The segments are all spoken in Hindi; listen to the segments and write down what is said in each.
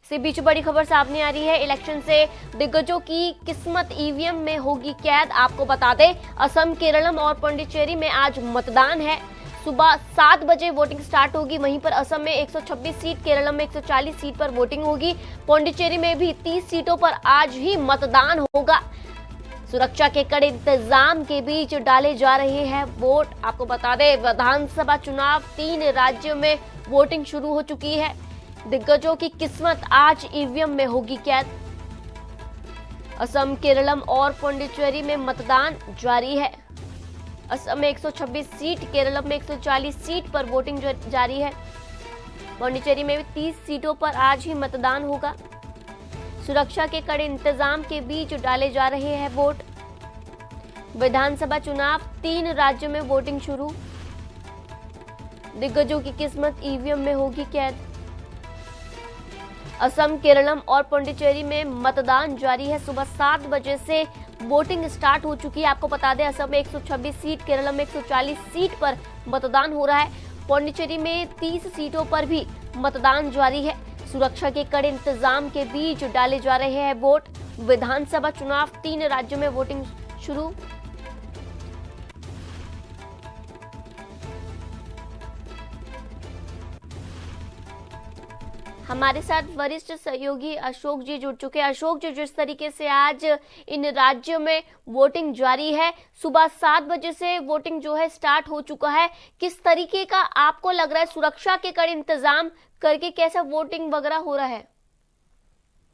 इसी बीच बड़ी खबर सामने आ रही है। इलेक्शन से दिग्गजों की किस्मत ईवीएम में होगी कैद। आपको बता दें, असम, केरलम और पांडिचेरी में आज मतदान है। सुबह 7 बजे वोटिंग स्टार्ट होगी। वहीं पर असम में 126 सीट, केरलम में 140 सीट पर वोटिंग होगी। पांडिचेरी में भी 30 सीटों पर आज ही मतदान होगा। सुरक्षा के कड़े इंतजाम के बीच डाले जा रहे हैं वोट। आपको बता दें, विधानसभा चुनाव 3 राज्यों में वोटिंग शुरू हो चुकी है। दिग्गजों की किस्मत आज ईवीएम में होगी कैद। असम, केरलम और पांडिचेरी में मतदान जारी है। असम में 126 सीट, केरलम में 140 सीट पर वोटिंग जारी है। पांडिचेरी में भी 30 सीटों पर आज ही मतदान होगा। सुरक्षा के कड़े इंतजाम के बीच डाले जा रहे हैं वोट। विधानसभा चुनाव 3 राज्यों में वोटिंग शुरू। दिग्गजों की किस्मत ईवीएम में होगी कैद। असम, केरलम और पांडिचेरी में मतदान जारी है। सुबह 7 बजे से वोटिंग स्टार्ट हो चुकी है। आपको बता दें, असम में 126 सीट, केरलम में 140 सीट पर मतदान हो रहा है। पांडिचेरी में 30 सीटों पर भी मतदान जारी है। सुरक्षा के कड़े इंतजाम के बीच डाले जा रहे हैं वोट। विधानसभा चुनाव 3 राज्यों में वोटिंग शुरू। हमारे साथ वरिष्ठ सहयोगी अशोक जी जुड़ चुके हैं। अशोक जी, जिस तरीके से आज इन राज्यों में वोटिंग जारी है, सुबह 7 बजे से वोटिंग जो है स्टार्ट हो चुका है, किस तरीके का आपको लग रहा है, सुरक्षा के कड़े इंतजाम करके कैसा वोटिंग वगैरह हो रहा है?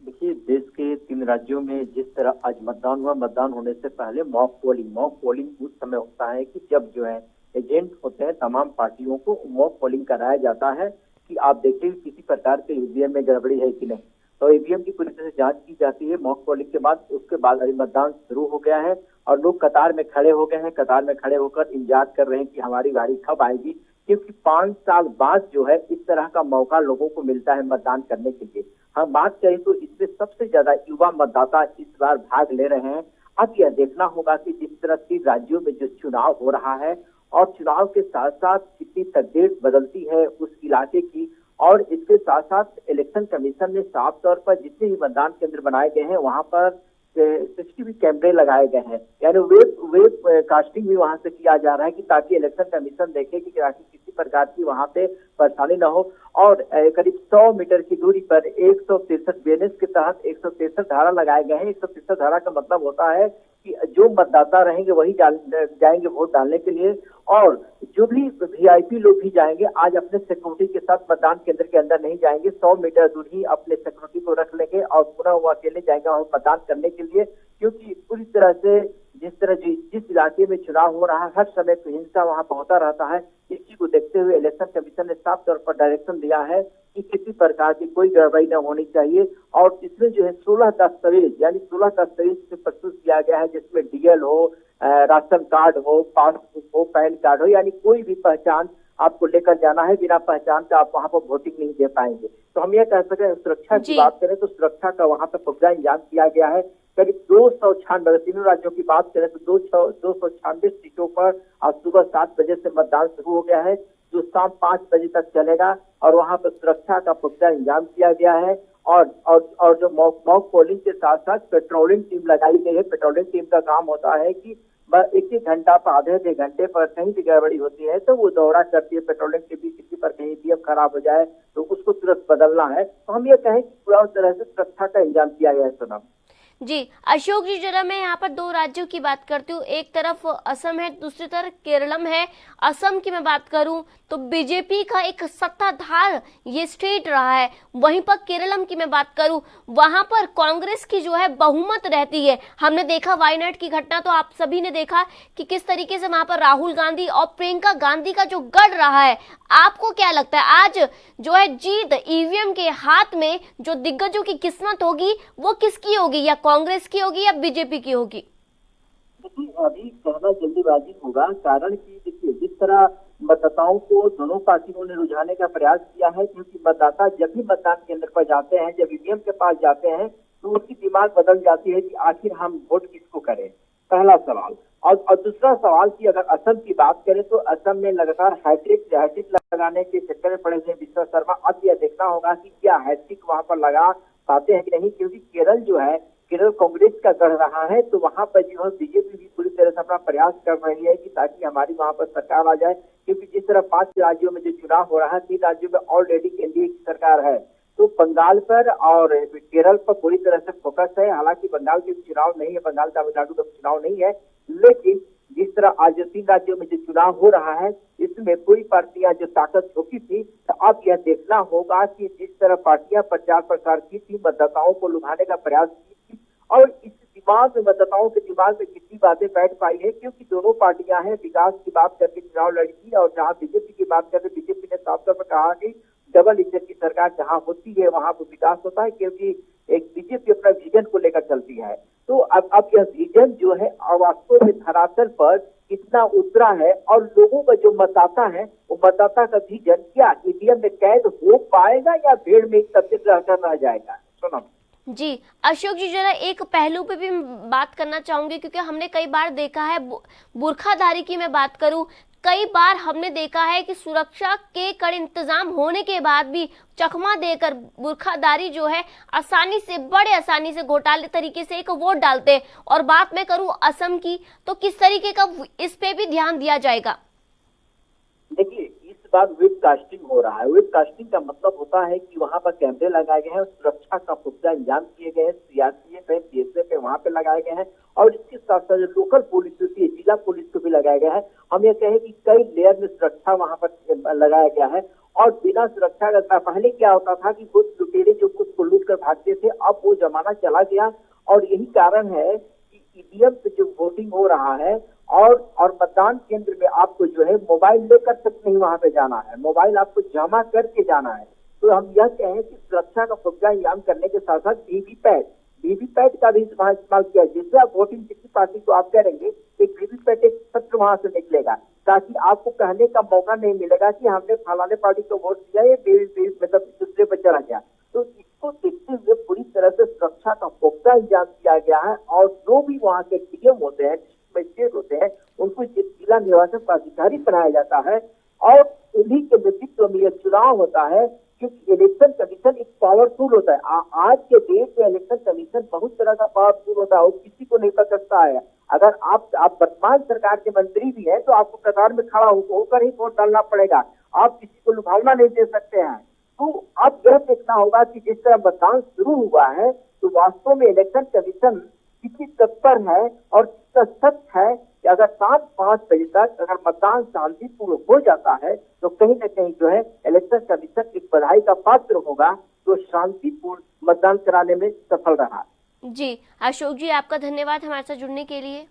देखिए, देश के 3 राज्यों में जिस तरह आज मतदान हुआ, मतदान होने से पहले मॉक पोलिंग उस समय होता है कि जब जो है एजेंट होते हैं तमाम पार्टियों को मॉक पोलिंग कराया जाता है कि आप देखिए किसी प्रकार के ईवीएम में गड़बड़ी है कि नहीं। तो ईवीएम की पूरी तरह से जांच की जाती है मॉक पोलिंग के बाद। उसके बाद अभी मतदान शुरू हो गया है और लोग कतार में खड़े हो गए हैं। कतार में खड़े होकर इंतजार कर रहे हैं कि हमारी बारी कब आएगी, क्योंकि 5 साल बाद जो है इस तरह का मौका लोगों को मिलता है मतदान करने के लिए। हम बात करें तो इसमें सबसे ज्यादा युवा मतदाता इस बार भाग ले रहे हैं। अब यह देखना होगा कि जिस तरह की राज्यों में जो चुनाव हो रहा है और चुनाव के साथ साथ कितनी तकदीर बदलती है उस इलाके की, और इसके साथ साथ इलेक्शन कमीशन ने साफ तौर पर जितने भी मतदान केंद्र बनाए गए हैं वहां पर सीसीटीवी कैमरे लगाए गए हैं, यानी वेब कास्टिंग भी वहां से किया जा रहा है कि ताकि इलेक्शन कमीशन देखे कि किसी प्रकार की वहां पे परेशानी न हो। और करीब 100 मीटर की दूरी पर 163 बीएनएस के तहत 163 धारा लगाए गए हैं। 163 धारा का मतलब होता है कि जो मतदाता रहेंगे वही जाएंगे वोट डालने के लिए, और जो भी वीआईपी लोग भी जाएंगे आज अपने सिक्योरिटी के साथ मतदान केंद्र के अंदर नहीं जाएंगे। 100 मीटर दूर ही अपने सिक्योरिटी को रख लेंगे और पुनः वो अकेले जाएंगे और मतदान करने के लिए, क्योंकि पूरी तरह से जिस इलाके में चुनाव हो रहा है हर समय हिंसा वहां पर होता रहता है। इसी को देखते हुए इलेक्शन कमीशन ने साफ तौर पर डायरेक्शन दिया है कि किसी प्रकार की कोई गड़बड़ी न होनी चाहिए। और इसमें जो है 16 दस्तावेज यानी 16 दस्तावेज से प्रस्तुत किया गया है, जिसमें डीएल हो, राशन कार्ड हो, पासबुक हो, पैन कार्ड हो, यानी कोई भी पहचान आपको लेकर जाना है। बिना पहचान का आप वहां पर वोटिंग नहीं दे पाएंगे। तो हम ये कह सकते हैं, सुरक्षा की बात करें तो सुरक्षा का वहां पर पुख्ता इंतजाम किया गया है। करीब 296 तीनों राज्यों की बात करें तो 296 सीटों पर आज सुबह 7 बजे से मतदान शुरू हो गया है, जो शाम 5 बजे तक चलेगा। और वहां पर सुरक्षा का पुख्ता इंतजाम किया गया है। और जो मॉक पोलिंग के साथ साथ पेट्रोलिंग टीम लगाई गई है। पेट्रोलिंग टीम का काम होता है कि एक घंटा पर आधे घंटे पर कहीं भी गड़बड़ी होती है तो वो दौरा करती है पेट्रोलिंग टीम भी, किसी पर कहीं ईवीएम खराब हो जाए तो उसको तुरंत बदलना है। तो हम ये कहें कि पूरा तरह से सुरक्षा का इंतजाम किया गया है। सोनम जी, अशोक जी, जरा मैं यहाँ पर 2 राज्यों की बात करती हूँ। एक तरफ असम है, दूसरी तरफ केरलम है। असम की मैं बात करूँ तो बीजेपी का एक सत्ताधार ये स्टेट रहा है। वहीं पर केरलम की मैं बात करूँ, वहां पर कांग्रेस की जो है बहुमत रहती है। हमने देखा वायनाड की घटना, तो आप सभी ने देखा कि किस तरीके से वहां पर राहुल गांधी और प्रियंका गांधी का जो गढ़ रहा है। आपको क्या लगता है आज जो है जीत ईवीएम के हाथ में, जो दिग्गजों की किस्मत होगी वो किसकी होगी, या कांग्रेस की होगी या बीजेपी की होगी? देखिए, अभी कहना जल्दीबाजी होगा, कारण कि देखिए जिस तरह मतदाताओं को दोनों पार्टियों ने रुझाने का प्रयास किया है, क्योंकि मतदाता जब भी मतदान केंद्र पर जाते हैं, जब ईवीएम के पास जाते हैं तो उसकी दिमाग बदल जाती है कि आखिर हम वोट किसको करें। पहला सवाल। और दूसरा सवाल कि अगर असम की बात करें तो असम में लगातार हैट्रिक लगाने के चक्कर में पड़े हुए विश्व शर्मा। अब यह देखना होगा कि क्या हैट्रिक वहां पर लगा पाते हैं कि नहीं, क्योंकि केरल जो है, केरल कांग्रेस का गढ़ रहा है, तो वहां पर जो है बीजेपी भी पूरी तरह से अपना प्रयास कर रही है कि ताकि हमारी वहां पर सरकार आ जाए। क्योंकि जिस तरह 5 राज्यों में जो चुनाव हो रहा है, 3 राज्यों में ऑलरेडी एनडीए की सरकार है, तो बंगाल पर और केरल पर पूरी तरह से फोकस है। हालांकि बंगाल के चुनाव नहीं है, बंगाल तमिलनाडु का चुनाव नहीं है, लेकिन जिस तरह आज 3 राज्यों में जो चुनाव हो रहा है, इसमें पूरी पार्टियां जो ताकत झोंकी थी, तो अब यह देखना होगा कि जिस तरह पार्टियां प्रचार प्रसार की थी, मतदाताओं को लुभाने का प्रयास की थी, और इस दिमाग में, मतदाताओं के दिमाग में कितनी बातें बैठ पाई है। क्योंकि दोनों पार्टियां हैं, विकास की बात करके चुनाव लड़ी थी, और जहां बीजेपी की बात करके बीजेपी ने साफ तौर पर कहा कि डबल इंजन की सरकार जहां होती है वहां पर विकास होता है, क्योंकि एक बीजेपी अपना विजन को लेकर चलती है। तो अब यह विजन जो है वास्तव में धरातल पर कितना उतरा है, और लोगों का जो मतदाता है, वो मतदाता का विजन क्या ईवीएम में कैद हो पाएगा या भीड़ में एक तब्दील रहकर रह जाएगा। सोनम जी अशोक जी, जरा एक पहलू पे भी बात करना चाहूंगी, क्योंकि हमने कई बार देखा है, बुर्खाधारी की मैं बात करूं, कई बार हमने देखा है कि सुरक्षा के कड़े इंतजाम होने के बाद भी चकमा देकर बुर्खाधारी जो है बड़े आसानी से घोटाले तरीके से एक वोट डालते हैं। और बात मैं करूं असम की, तो किस तरीके का इस पे भी ध्यान दिया जाएगा? देखिए, इस बार वेब कास्टिंग हो रहा है। वेब कास्टिंग का मतलब होता है कि वहां पर कैमरे लगाए गए हैं, सुरक्षा का पुख्ता इंतजाम किए गए हैं, सीआरपीएफ है, बीएसएफ है, वहां पे लगाए गए हैं, और इसके साथ साथ लोकल पुलिस होती है, जिला पुलिस को भी लगाया गया है। हम ये कहें कि कई लेयर में सुरक्षा वहां पर लगाया गया है। और बिना सुरक्षा का पहले क्या होता था कि कुछ लुटेरे जो कुछ को लूट कर भागते थे, अब वो जमाना चला गया। और यही कारण है कि ईवीएम से जो वोटिंग हो रहा है, और मतदान केंद्र में आपको जो है मोबाइल लेकर तक नहीं वहां पे जाना है, मोबाइल आपको जमा करके जाना है। तो हम यह कहें कि सुरक्षा का पुख्ता इंतजाम करने के साथ साथ वीवीपैट का भी इस्तेमाल किया, जिससे आप वोटिंग किसी पार्टी को आप करेंगे, एक वीवीपैट एक पत्र वहां से निकलेगा, ताकि आपको कहने का मौका नहीं मिलेगा कि हमने फलाने पार्टी को वोट दिया, ये मतलब दूसरे पर चला गया। तो इसको देखते हुए पूरी तरह से सुरक्षा का पुख्ता इंतजाम किया गया है। और जो भी वहाँ के डीएम होते हैं, मजिस्ट्रेट होते हैं, उनको जिला निर्वाचन पदाधिकारी बनाया जाता है, और उन्हीं के नेतृत्व में यह चुनाव होता है। क्योंकि इलेक्शन कमीशन एक पावरफुल होता है। आज के देश में इलेक्शन कमीशन बहुत तरह का पावरफुल होता है, वो किसी को नहीं पकड़ता है। अगर आप वर्तमान सरकार के मंत्री भी हैं, तो आपको कतार में खड़ा होकर ही वोट डालना पड़ेगा, आप किसी को लुभावना नहीं दे सकते हैं। तो अब यह देखना होगा कि जिस तरह मतदान शुरू हुआ है, तो वास्तव में इलेक्शन कमीशन कितनी तत्पर है, और कितना सच है कि अगर शाम 5 बजे तक अगर मतदान शांतिपूर्ण हो जाता है, तो कहीं न कहीं जो है इलेक्शन कमीशन एक बधाई का पात्र होगा, तो शांतिपूर्ण मतदान कराने में सफल रहा। जी अशोक जी, आपका धन्यवाद हमारे साथ जुड़ने के लिए।